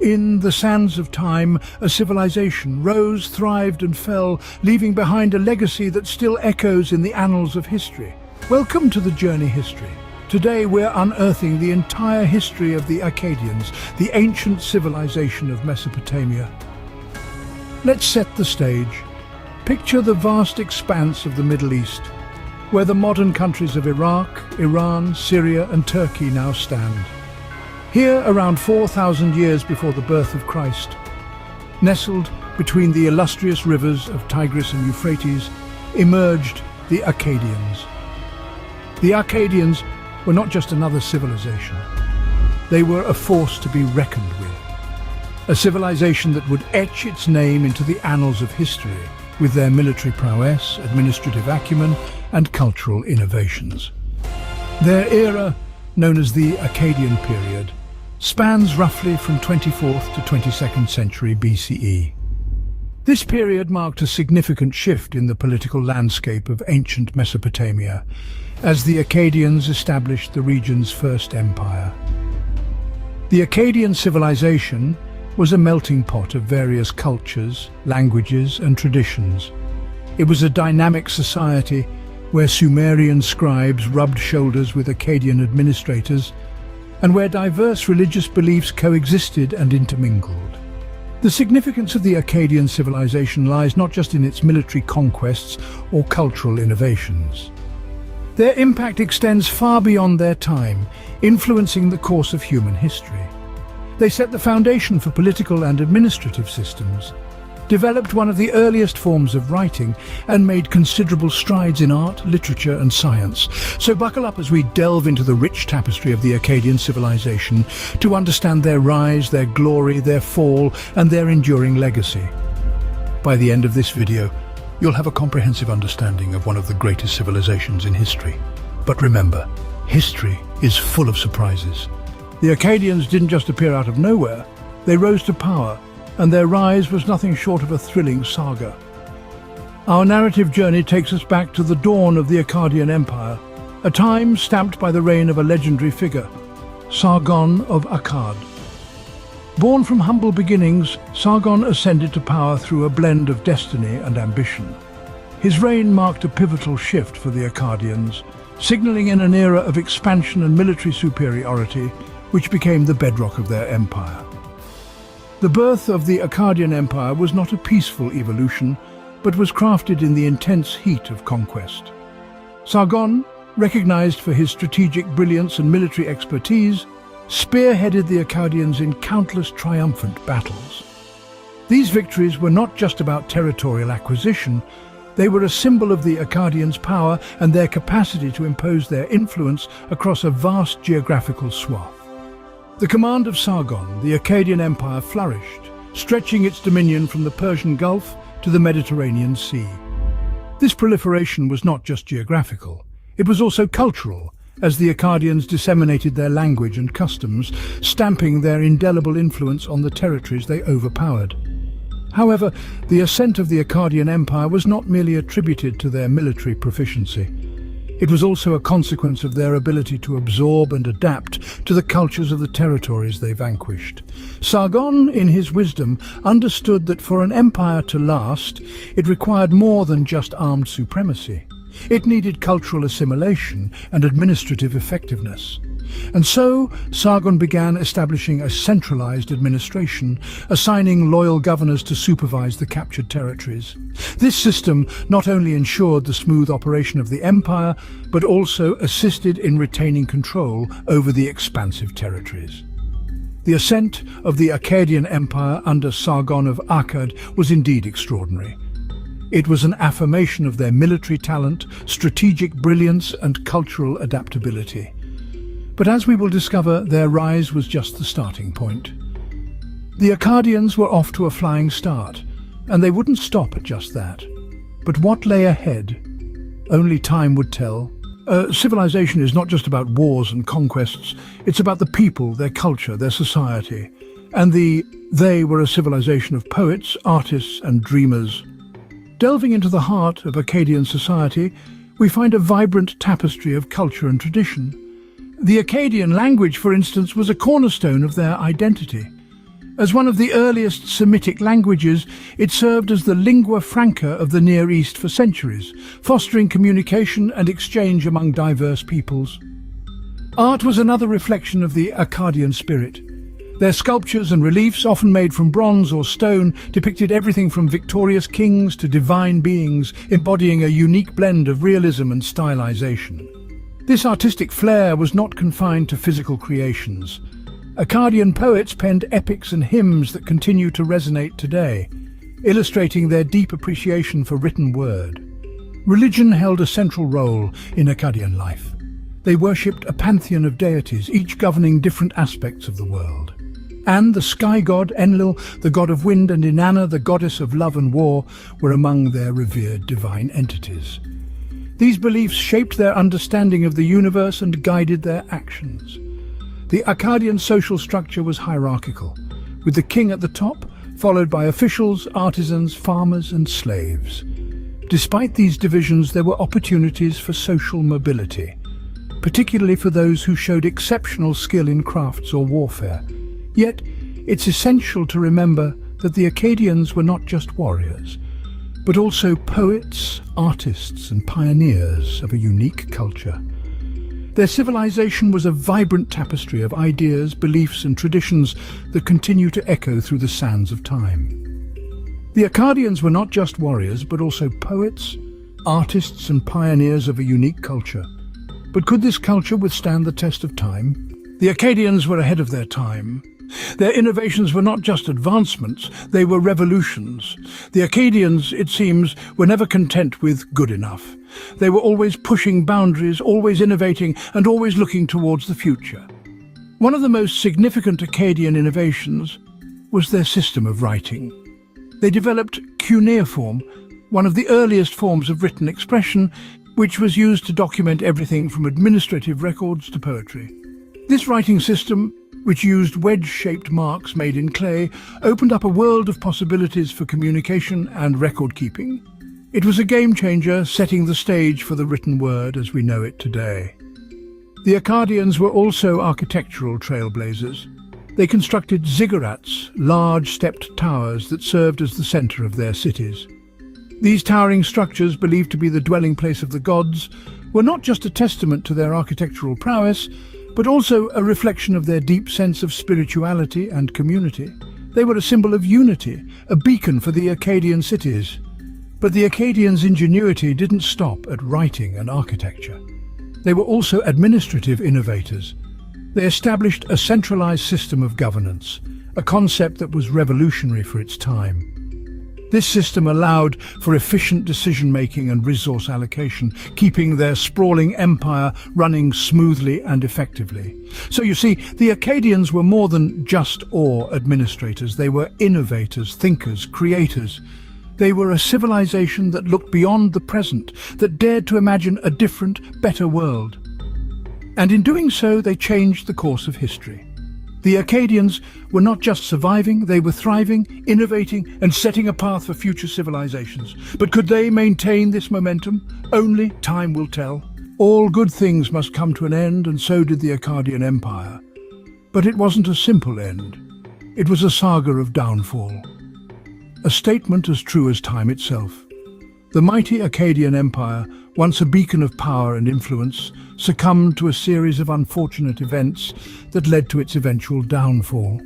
In the sands of time, a civilization rose, thrived and fell, leaving behind a legacy that still echoes in the annals of history. Welcome to the Journey History. Today we're unearthing the entire history of the Akkadians, the ancient civilization of Mesopotamia. Let's set the stage. Picture the vast expanse of the Middle East, where the modern countries of Iraq, Iran, Syria and Turkey now stand. Here, around 4,000 years before the birth of Christ, nestled between the illustrious rivers of Tigris and Euphrates, emerged the Akkadians. The Akkadians were not just another civilization. They were a force to be reckoned with. A civilization that would etch its name into the annals of history with their military prowess, administrative acumen and cultural innovations. Their era, known as the Akkadian period, spans roughly from 24th to 22nd century BCE. This period marked a significant shift in the political landscape of ancient Mesopotamia, as the Akkadians established the region's first empire. The Akkadian civilization was a melting pot of various cultures, languages and traditions. It was a dynamic society where Sumerian scribes rubbed shoulders with Akkadian administrators, and where diverse religious beliefs coexisted and intermingled. The significance of the Akkadian civilization lies not just in its military conquests or cultural innovations. Their impact extends far beyond their time, influencing the course of human history. They set the foundation for political and administrative systems, developed one of the earliest forms of writing, and made considerable strides in art, literature and science. So buckle up as we delve into the rich tapestry of the Akkadian civilization to understand their rise, their glory, their fall and their enduring legacy. By the end of this video, you'll have a comprehensive understanding of one of the greatest civilizations in history. But remember, history is full of surprises. The Akkadians didn't just appear out of nowhere, they rose to power, and their rise was nothing short of a thrilling saga. Our narrative journey takes us back to the dawn of the Akkadian Empire, a time stamped by the reign of a legendary figure, Sargon of Akkad. Born from humble beginnings, Sargon ascended to power through a blend of destiny and ambition. His reign marked a pivotal shift for the Akkadians, signaling in an era of expansion and military superiority, which became the bedrock of their empire. The birth of the Akkadian Empire was not a peaceful evolution, but was crafted in the intense heat of conquest. Sargon, recognized for his strategic brilliance and military expertise, spearheaded the Akkadians in countless triumphant battles. These victories were not just about territorial acquisition, they were a symbol of the Akkadians' power and their capacity to impose their influence across a vast geographical swath. The command of Sargon, the Akkadian Empire flourished, stretching its dominion from the Persian Gulf to the Mediterranean Sea. This proliferation was not just geographical, it was also cultural, as the Akkadians disseminated their language and customs, stamping their indelible influence on the territories they overpowered. However, the ascent of the Akkadian Empire was not merely attributed to their military proficiency. It was also a consequence of their ability to absorb and adapt to the cultures of the territories they vanquished. Sargon, in his wisdom, understood that for an empire to last, it required more than just armed supremacy. It needed cultural assimilation and administrative effectiveness. And so, Sargon began establishing a centralized administration, assigning loyal governors to supervise the captured territories. This system not only ensured the smooth operation of the empire, but also assisted in retaining control over the expansive territories. The ascent of the Akkadian Empire under Sargon of Akkad was indeed extraordinary. It was an affirmation of their military talent, strategic brilliance and cultural adaptability. But as we will discover, their rise was just the starting point. The Akkadians were off to a flying start, and they wouldn't stop at just that. But what lay ahead? Only time would tell. Civilization is not just about wars and conquests, it's about the people, their culture, their society. And they were a civilization of poets, artists and dreamers. Delving into the heart of Akkadian society, we find a vibrant tapestry of culture and tradition. The Akkadian language, for instance, was a cornerstone of their identity. As one of the earliest Semitic languages, it served as the lingua franca of the Near East for centuries, fostering communication and exchange among diverse peoples. Art was another reflection of the Akkadian spirit. Their sculptures and reliefs, often made from bronze or stone, depicted everything from victorious kings to divine beings, embodying a unique blend of realism and stylization. This artistic flair was not confined to physical creations. Akkadian poets penned epics and hymns that continue to resonate today, illustrating their deep appreciation for written word. Religion held a central role in Akkadian life. They worshipped a pantheon of deities, each governing different aspects of the world. And the sky god Enlil, the god of wind, and Inanna, the goddess of love and war, were among their revered divine entities. These beliefs shaped their understanding of the universe and guided their actions. The Akkadian social structure was hierarchical, with the king at the top, followed by officials, artisans, farmers, and slaves. Despite these divisions, there were opportunities for social mobility, particularly for those who showed exceptional skill in crafts or warfare. Yet, it's essential to remember that the Akkadians were not just warriors, but also poets, artists, and pioneers of a unique culture. Their civilization was a vibrant tapestry of ideas, beliefs, and traditions that continue to echo through the sands of time. The Akkadians were not just warriors, but also poets, artists, and pioneers of a unique culture. But could this culture withstand the test of time? The Akkadians were ahead of their time. Their innovations were not just advancements, they were revolutions. The Akkadians, it seems, were never content with good enough. They were always pushing boundaries, always innovating, and always looking towards the future. One of the most significant Akkadian innovations was their system of writing. They developed cuneiform, one of the earliest forms of written expression, which was used to document everything from administrative records to poetry. This writing system, which used wedge-shaped marks made in clay, opened up a world of possibilities for communication and record-keeping. It was a game-changer, setting the stage for the written word as we know it today. The Akkadians were also architectural trailblazers. They constructed ziggurats, large stepped towers that served as the center of their cities. These towering structures, believed to be the dwelling place of the gods, were not just a testament to their architectural prowess, but also a reflection of their deep sense of spirituality and community. They were a symbol of unity, a beacon for the Akkadian cities. But the Akkadians' ingenuity didn't stop at writing and architecture. They were also administrative innovators. They established a centralized system of governance, a concept that was revolutionary for its time. This system allowed for efficient decision-making and resource allocation, keeping their sprawling empire running smoothly and effectively. So you see, the Akkadians were more than just administrators. They were innovators, thinkers, creators. They were a civilization that looked beyond the present, that dared to imagine a different, better world. And in doing so, they changed the course of history. The Akkadians were not just surviving, they were thriving, innovating, and setting a path for future civilizations. But could they maintain this momentum? Only time will tell. All good things must come to an end, and so did the Akkadian Empire. But it wasn't a simple end. It was a saga of downfall. A statement as true as time itself. The mighty Akkadian Empire, once a beacon of power and influence, succumbed to a series of unfortunate events that led to its eventual downfall.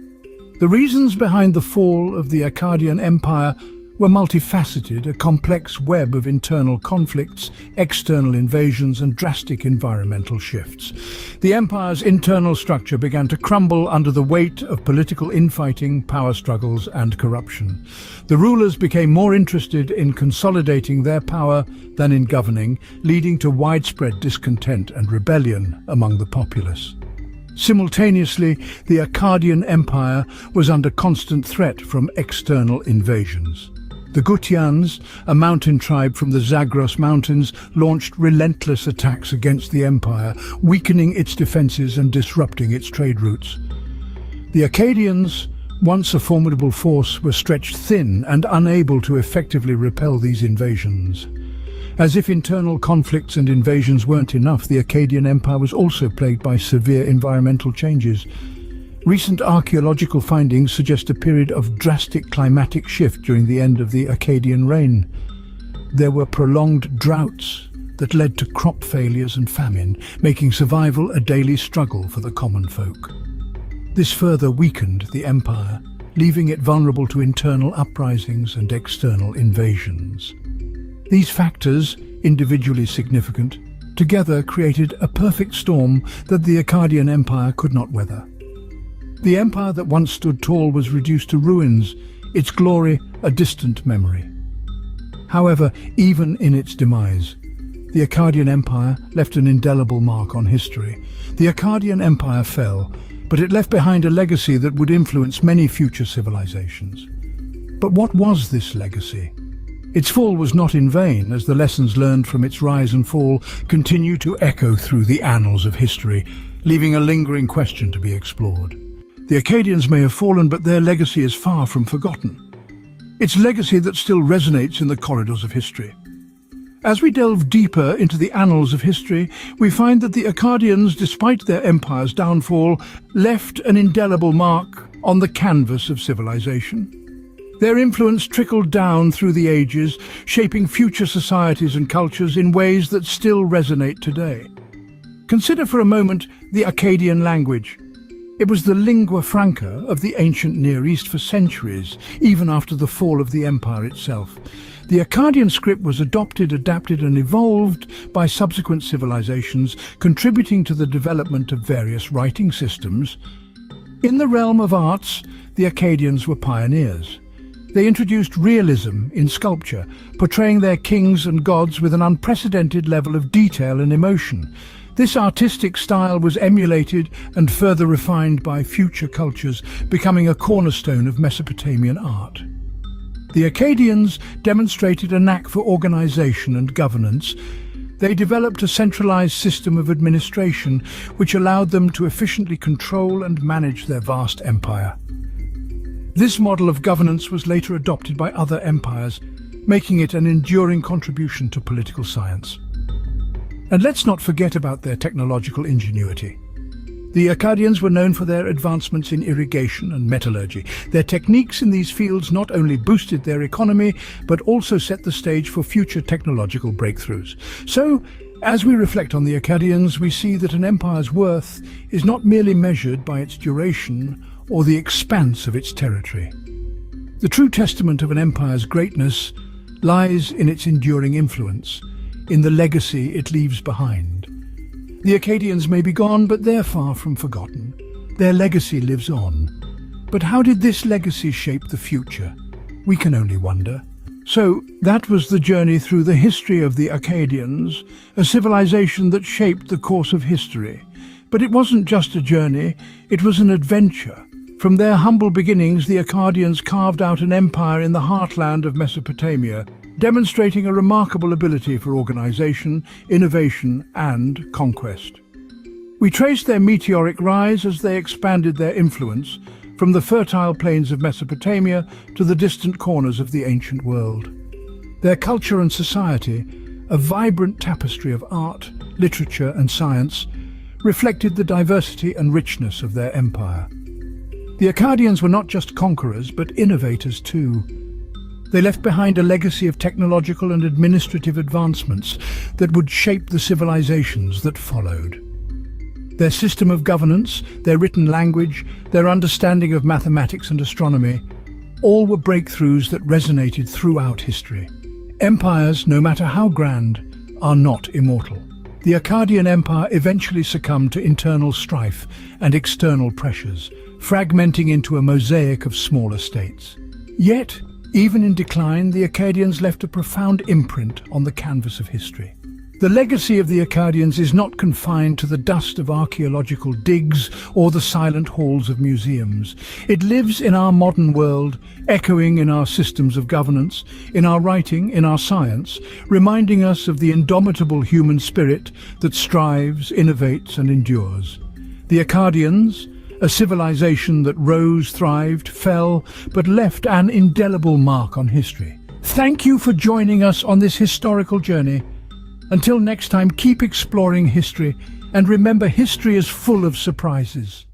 The reasons behind the fall of the Akkadian Empire were multifaceted, a complex web of internal conflicts, external invasions, and drastic environmental shifts. The empire's internal structure began to crumble under the weight of political infighting, power struggles, and corruption. The rulers became more interested in consolidating their power than in governing, leading to widespread discontent and rebellion among the populace. Simultaneously, the Akkadian Empire was under constant threat from external invasions. The Gutians, a mountain tribe from the Zagros Mountains, launched relentless attacks against the empire, weakening its defenses and disrupting its trade routes. The Akkadians, once a formidable force, were stretched thin and unable to effectively repel these invasions. As if internal conflicts and invasions weren't enough, the Akkadian Empire was also plagued by severe environmental changes. Recent archaeological findings suggest a period of drastic climatic shift during the end of the Akkadian reign. There were prolonged droughts that led to crop failures and famine, making survival a daily struggle for the common folk. This further weakened the empire, leaving it vulnerable to internal uprisings and external invasions. These factors, individually significant, together created a perfect storm that the Akkadian Empire could not weather. The empire that once stood tall was reduced to ruins, its glory a distant memory. However, even in its demise, the Akkadian Empire left an indelible mark on history. The Akkadian Empire fell, but it left behind a legacy that would influence many future civilizations. But what was this legacy? Its fall was not in vain, as the lessons learned from its rise and fall continue to echo through the annals of history, leaving a lingering question to be explored. The Akkadians may have fallen, but their legacy is far from forgotten. It's legacy that still resonates in the corridors of history. As we delve deeper into the annals of history, we find that the Akkadians, despite their empire's downfall, left an indelible mark on the canvas of civilization. Their influence trickled down through the ages, shaping future societies and cultures in ways that still resonate today. Consider for a moment the Akkadian language. It was the lingua franca of the ancient Near East for centuries, even after the fall of the empire itself. The Akkadian script was adopted, adapted and evolved by subsequent civilizations, contributing to the development of various writing systems. In the realm of arts, the Akkadians were pioneers. They introduced realism in sculpture, portraying their kings and gods with an unprecedented level of detail and emotion. This artistic style was emulated and further refined by future cultures, becoming a cornerstone of Mesopotamian art. The Akkadians demonstrated a knack for organization and governance. They developed a centralized system of administration, which allowed them to efficiently control and manage their vast empire. This model of governance was later adopted by other empires, making it an enduring contribution to political science. And let's not forget about their technological ingenuity. The Akkadians were known for their advancements in irrigation and metallurgy. Their techniques in these fields not only boosted their economy, but also set the stage for future technological breakthroughs. So, as we reflect on the Akkadians, we see that an empire's worth is not merely measured by its duration or the expanse of its territory. The true testament of an empire's greatness lies in its enduring influence, in the legacy it leaves behind. The Akkadians may be gone, but they're far from forgotten. Their legacy lives on. But how did this legacy shape the future? We can only wonder. So, that was the journey through the history of the Akkadians, a civilization that shaped the course of history. But it wasn't just a journey, it was an adventure. From their humble beginnings, the Akkadians carved out an empire in the heartland of Mesopotamia, demonstrating a remarkable ability for organization, innovation and conquest. We trace their meteoric rise as they expanded their influence from the fertile plains of Mesopotamia to the distant corners of the ancient world. Their culture and society, a vibrant tapestry of art, literature and science, reflected the diversity and richness of their empire. The Akkadians were not just conquerors, but innovators too. They left behind a legacy of technological and administrative advancements that would shape the civilizations that followed. Their system of governance, their written language, their understanding of mathematics and astronomy, all were breakthroughs that resonated throughout history. Empires, no matter how grand, are not immortal. The Akkadian Empire eventually succumbed to internal strife and external pressures, fragmenting into a mosaic of smaller states. Yet, even in decline, the Akkadians left a profound imprint on the canvas of history. The legacy of the Akkadians is not confined to the dust of archaeological digs or the silent halls of museums. It lives in our modern world, echoing in our systems of governance, in our writing, in our science, reminding us of the indomitable human spirit that strives, innovates and endures. The Akkadians, a civilization that rose, thrived, fell, but left an indelible mark on history. Thank you for joining us on this historical journey. Until next time, keep exploring history, and remember, history is full of surprises.